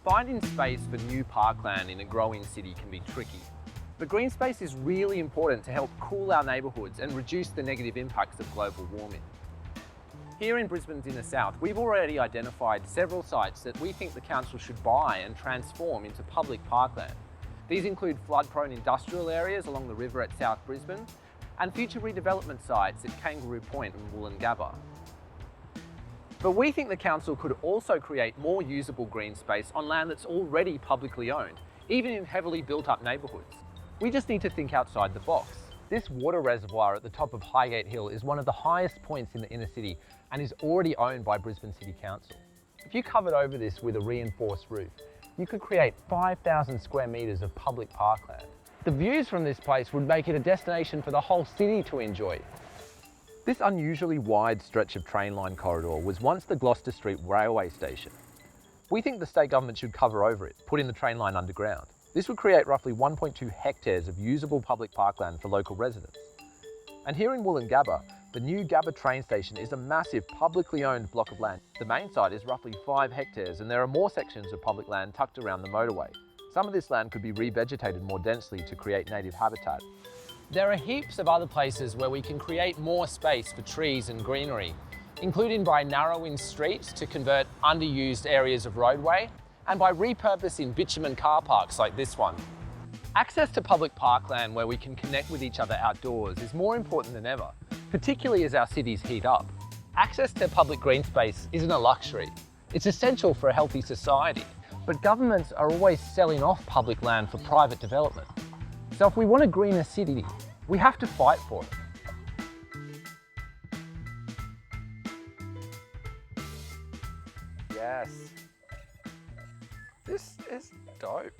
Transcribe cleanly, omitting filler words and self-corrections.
Finding space for new parkland in a growing city can be tricky, but green space is really important to help cool our neighbourhoods and reduce the negative impacts of global warming. Here in Brisbane's inner south, we've already identified several sites that we think the council should buy and transform into public parkland. These include flood-prone industrial areas along the river at South Brisbane and future redevelopment sites at Kangaroo Point and Woolloongabba. But we think the council could also create more usable green space on land that's already publicly owned, even in heavily built up neighbourhoods. We just need to think outside the box. This water reservoir at the top of Highgate Hill is one of the highest points in the inner city and is already owned by Brisbane City Council. If you covered over this with a reinforced roof, you could create 5,000 square metres of public parkland. The views from this place would make it a destination for the whole city to enjoy. This unusually wide stretch of train line corridor was once the Gloucester Street railway station. We think the state government should cover over it, putting the train line underground. This would create roughly 1.2 hectares of usable public parkland for local residents. And here in Woolloongabba, the new Gabba train station is a massive publicly owned block of land. The main site is roughly 5 hectares and there are more sections of public land tucked around the motorway. Some of this land could be revegetated more densely to create native habitat. There are heaps of other places where we can create more space for trees and greenery, including by narrowing streets to convert underused areas of roadway and by repurposing bitumen car parks like this one. Access to public parkland where we can connect with each other outdoors is more important than ever, particularly as our cities heat up. Access to public green space isn't a luxury. It's essential for a healthy society, but governments are always selling off public land for private development. So if we want a greener city, we have to fight for it. Yes. This is dope.